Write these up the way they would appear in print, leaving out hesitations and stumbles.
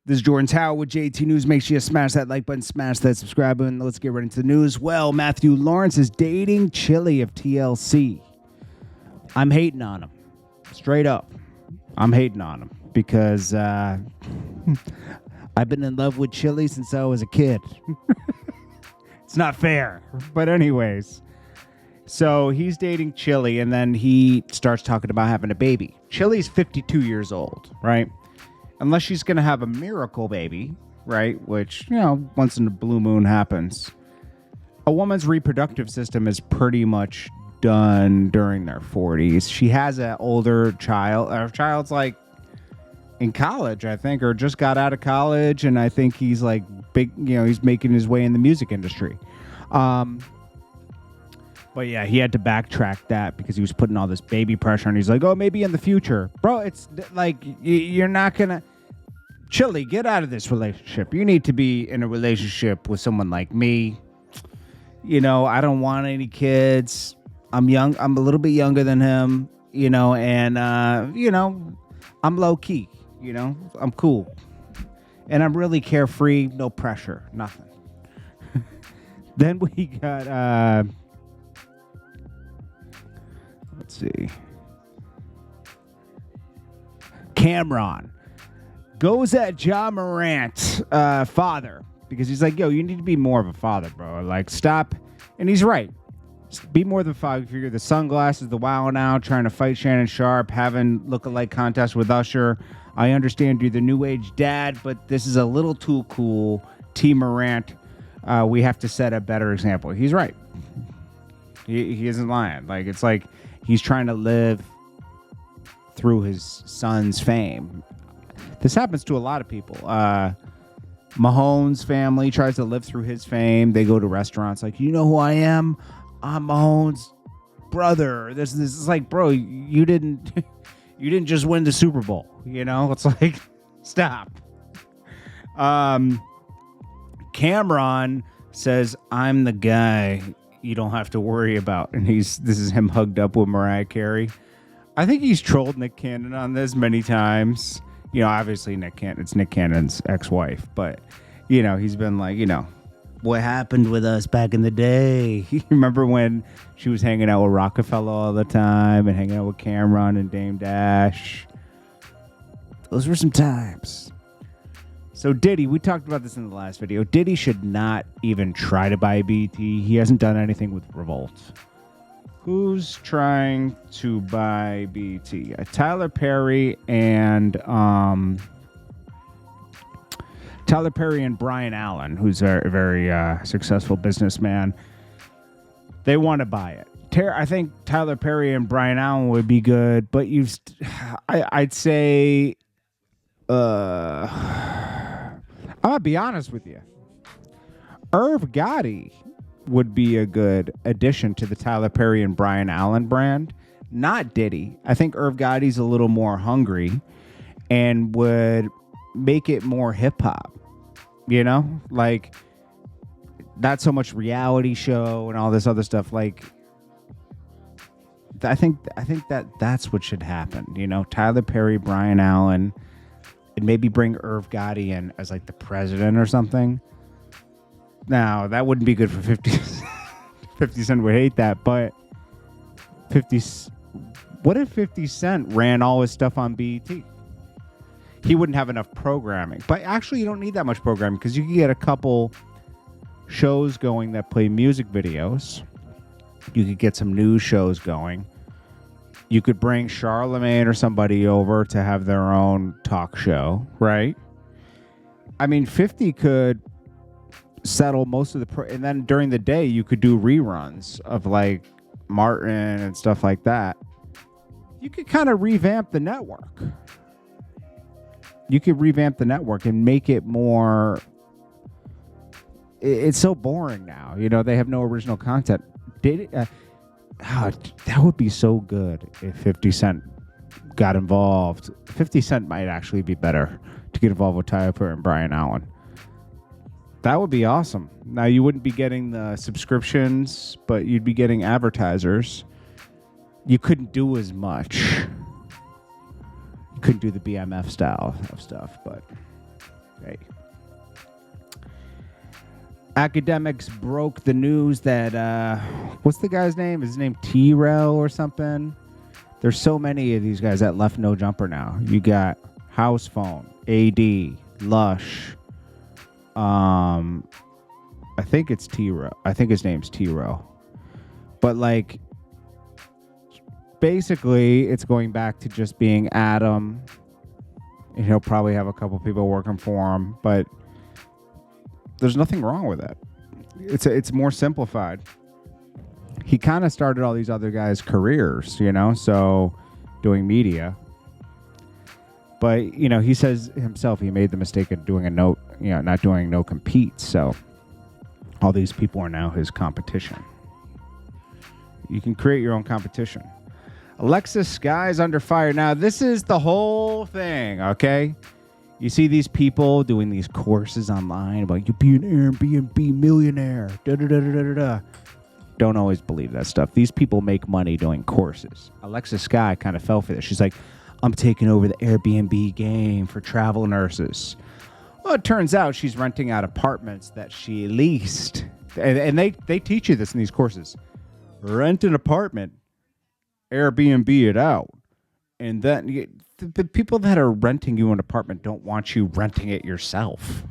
This is Jordan Tower with JT News. Make sure you smash that like button, smash that subscribe button. Let's get right into the news. Well, Matthew Lawrence is dating Chili of TLC. I'm hating on him. Straight up. I'm hating on him because I've been in love with Chili since I was a kid. It's not fair. But anyways, so he's dating Chili, and then he starts talking about having a baby. Chili's 52 years old, right? Unless she's going to have a miracle baby, right? Which, once in a blue moon happens. A woman's reproductive system is pretty much done during their 40s. She has an older child. Her child's like in college, I think, or just got out of college. And I think he's like big, he's making his way in the music industry. But yeah, he had to backtrack that because he was putting all this baby pressure on. He's like, oh, maybe in the future. Bro, it's like you're not going to... Chili, get out of this relationship. You need to be in a relationship with someone like me. I don't want any kids. I'm young. I'm a little bit younger than him, and, I'm low key, I'm cool. And I'm really carefree, no pressure, nothing. Then we got, let's see. Camron goes at Ja Morant, father, because he's like, yo, you need to be more of a father, bro. Like, stop. And he's right. Just be more than a father figure. The sunglasses, the wow now, trying to fight Shannon Sharp, having look-alike contest with Usher. I understand you're the new age dad, but this is a little too cool. T. Morant, we have to set a better example. He's right. He isn't lying. Like, it's like he's trying to live through his son's fame. This happens to a lot of people. Mahone's family tries to live through his fame. They go to restaurants like, you know who I am? I'm Mahone's brother. This is like, bro, you didn't just win the Super Bowl. It's like, stop. Cameron says, I'm the guy you don't have to worry about. And this is him hugged up with Mariah Carey. I think he's trolled Nick Cannon on this many times. Obviously it's Nick Cannon's ex-wife, but, he's been like, what happened with us back in the day? You remember when she was hanging out with Rockefeller all the time and hanging out with Camron and Dame Dash? Those were some times. So Diddy, we talked about this in the last video. Diddy should not even try to buy BT. He hasn't done anything with Revolt. Who's trying to buy BT? Tyler Perry and Brian Allen, who's a very successful businessman. They want to buy it. I think Tyler Perry and Brian Allen would be good, but I'd say, I'm gonna be honest with you. Irv Gotti would be a good addition to the Tyler Perry and Brian Allen brand. Not Diddy. I think Irv Gotti's a little more hungry and would make it more hip-hop. Like, not so much reality show and all this other stuff. Like, I think that's what should happen. Tyler Perry, Brian Allen, and maybe bring Irv Gotti in as like the president or something. Now, that wouldn't be good for 50 Cent. 50 Cent would hate that, but what if 50 Cent ran all his stuff on BET? He wouldn't have enough programming. But actually, you don't need that much programming because you can get a couple shows going that play music videos. You could get some news shows going. You could bring Charlemagne or somebody over to have their own talk show, right? I mean, 50 could settle most of the and then during the day you could do reruns of like Martin and stuff like that. You could kind of revamp the network. And make it more. It's so boring now. They have no original content. That would be so good if 50 Cent got involved. 50 Cent might actually be better to get involved with Tyler and Brian Allen. That would be awesome. Now, you wouldn't be getting the subscriptions, but you'd be getting advertisers. You couldn't do as much. You couldn't do the BMF style of stuff, but Hey. Academics broke the news that, what's the guy's name? Is his name Tyrell or something? There's so many of these guys that left No Jumper now. You got House Phone, AD, Lush. I think it's Tyrell. I think his name's Tyrell. But like, basically, it's going back to just being Adam. And he'll probably have a couple people working for him, but there's nothing wrong with that. It's more simplified. He kind of started all these other guys' careers, you know, so doing media. But, you know, he says himself he made the mistake of doing not doing no compete. So all these people are now his competition. You can create your own competition. Alexis Skye is under fire. Now, this is the whole thing, okay? You see these people doing these courses online about you be an Airbnb millionaire. Da-da-da-da-da-da. Don't always believe that stuff. These people make money doing courses. Alexis Skye kind of fell for this. She's like, I'm taking over the Airbnb game for travel nurses. Well, it turns out she's renting out apartments that she leased. And they teach you this in these courses. Rent an apartment, Airbnb it out. And then the people that are renting you an apartment don't want you renting it yourself.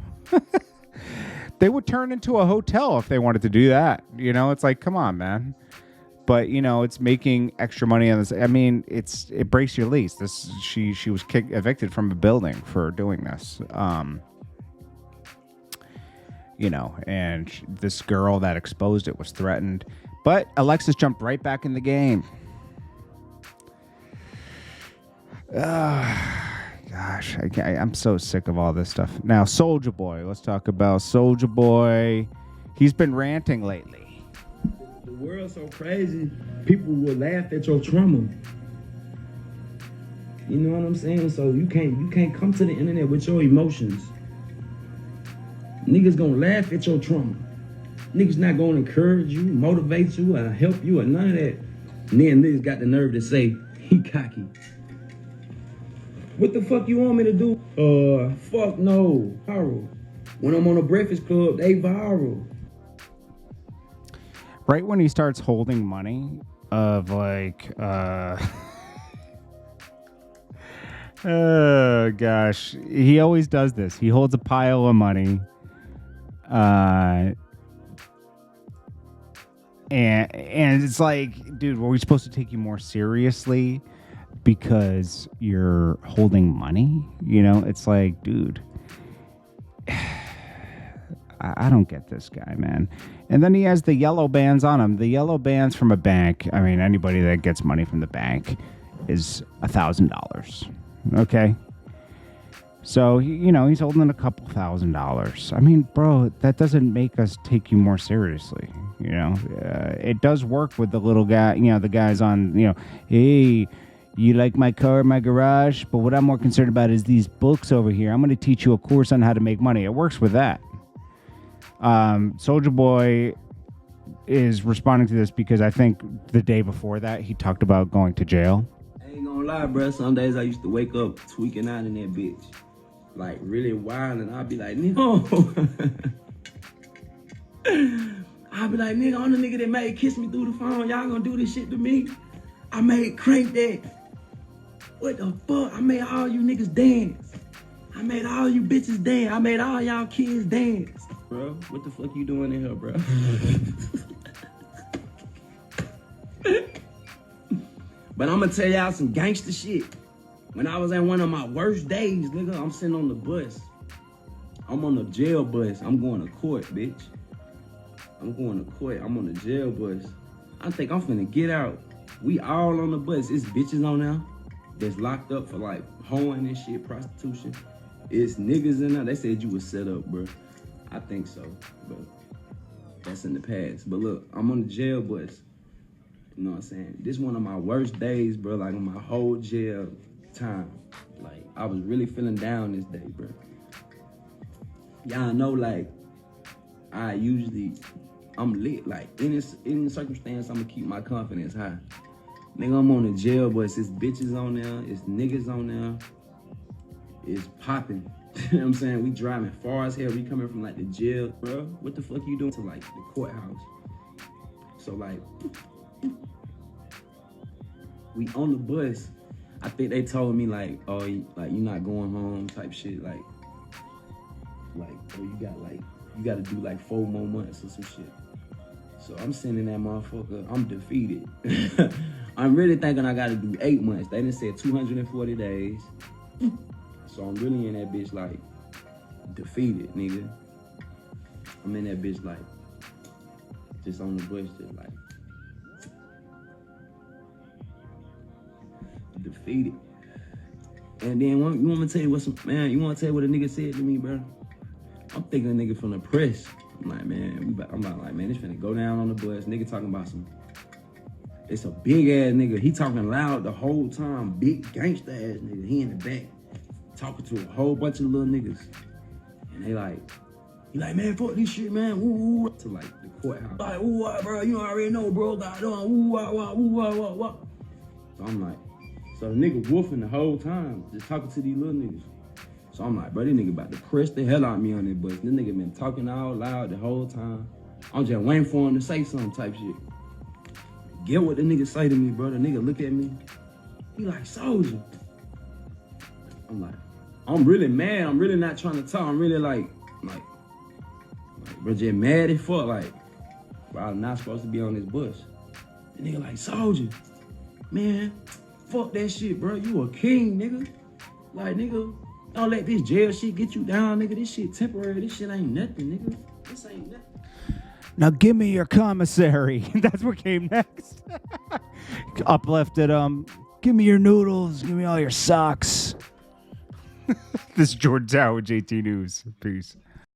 They would turn into a hotel if they wanted to do that. You know, it's like, come on, man. But, you know, it's making extra money on this. I mean, it breaks your lease. She was evicted from a building for doing this. You know, and this girl that exposed it was threatened. But Alexis jumped right back in the game. Gosh, I'm so sick of all this stuff. Now, Soulja Boy. Let's talk about Soulja Boy. He's been ranting lately. The world's so crazy, people will laugh at your trauma. You know what I'm saying? So you can't come to the internet with your emotions. Niggas gonna laugh at your trauma. Niggas not gonna encourage you, motivate you, or help you, or none of that. And then niggas got the nerve to say, he cocky. What the fuck you want me to do? Fuck no. Viral. When I'm on a Breakfast Club, they viral. Right when he starts holding money of like, oh gosh, he always does this. He holds a pile of money, and it's like, dude, were we supposed to take you more seriously because you're holding money? You know, it's like, dude, I don't get this guy, man. And then he has the yellow bands on him. The yellow bands from a bank. I mean, anybody that gets money from the bank is $1,000. Okay. So, you know, he's holding a couple $1,000s. I mean, bro, that doesn't make us take you more seriously. You know, it does work with the little guy, you know, the guys on, you know, hey, you like my car in my garage? But what I'm more concerned about is these books over here. I'm going to teach you a course on how to make money. It works with that. Soulja Boy is responding to this because I think the day before that he talked about going to jail. I ain't gonna lie, bro. Some days I used to wake up tweaking out in that bitch. Like really wild, and I'd be like, nigga. I'd be like, nigga, I'm the nigga that made Kiss Me Through the Phone. Y'all gonna do this shit to me? I made Crank That. What the fuck? I made all you niggas dance. I made all you bitches dance. I made all y'all kids dance. Bro, what the fuck you doing in here, bro? But I'm gonna tell y'all some gangster shit. When I was at one of my worst days, nigga, I'm sitting on the bus. I'm on the jail bus. I'm going to court, bitch. I'm going to court. I'm on the jail bus. I think I'm finna get out. We all on the bus. It's bitches on there that's locked up for like hoeing and shit, prostitution. It's niggas in there. They said you was set up, bro. I think so, but that's in the past. But look, I'm on the jail bus. You know what I'm saying? This one of my worst days, bro, like on my whole jail time. Like, I was really feeling down this day, bro. Y'all know, like, I'm lit. Like, in the circumstance, I'm gonna keep my confidence high. Nigga, I'm on the jail bus. It's bitches on there. It's niggas on there. It's popping. You know what I'm saying? We driving far as hell. We coming from like the jail, bro. What the fuck you doing to like the courthouse? So like, we on the bus. I think they told me like, oh, like you not going home type shit. Like, oh, you gotta do like 4 more months or some shit. So I'm sending that motherfucker. I'm defeated. I'm really thinking I gotta do 8 months. They done said 240 days. So I'm really in that bitch like defeated, nigga. I'm in that bitch like just on the bush, just like defeated. And then you want me to tell you what you want to tell you what a nigga said to me, bro? I'm thinking a nigga from the press. I'm like, man, this finna go down on the bus. Nigga talking about it's a big ass nigga. He talking loud the whole time. Big gangster ass nigga. He in the back talking to a whole bunch of little niggas. And he like, man, fuck this shit, man. Woo, woo. To like the courthouse. Like, ooh, bro, you already know, bro. Got on, woo, wah, woo, wah. So I'm like, so the nigga woofing the whole time, just talking to these little niggas. So I'm like, bro, this nigga about to press the hell out of me on that bus. This nigga been talking out loud the whole time. I'm just waiting for him to say some type shit. Get what the nigga say to me, bro. The nigga look at me. He like, Soulja. I'm like, I'm really mad. I'm really not trying to talk. I'm really like, bro, just mad as fuck. Like, bro, I'm not supposed to be on this bus. The nigga like, Soulja, man, fuck that shit, bro. You a king, nigga. Like, nigga, don't let this jail shit get you down, nigga. This shit temporary. This shit ain't nothing, nigga. This ain't nothing. Now give me your commissary. That's what came next. Uplifted, give me your noodles. Give me all your socks. This is Jordan Tower, JT News. Peace.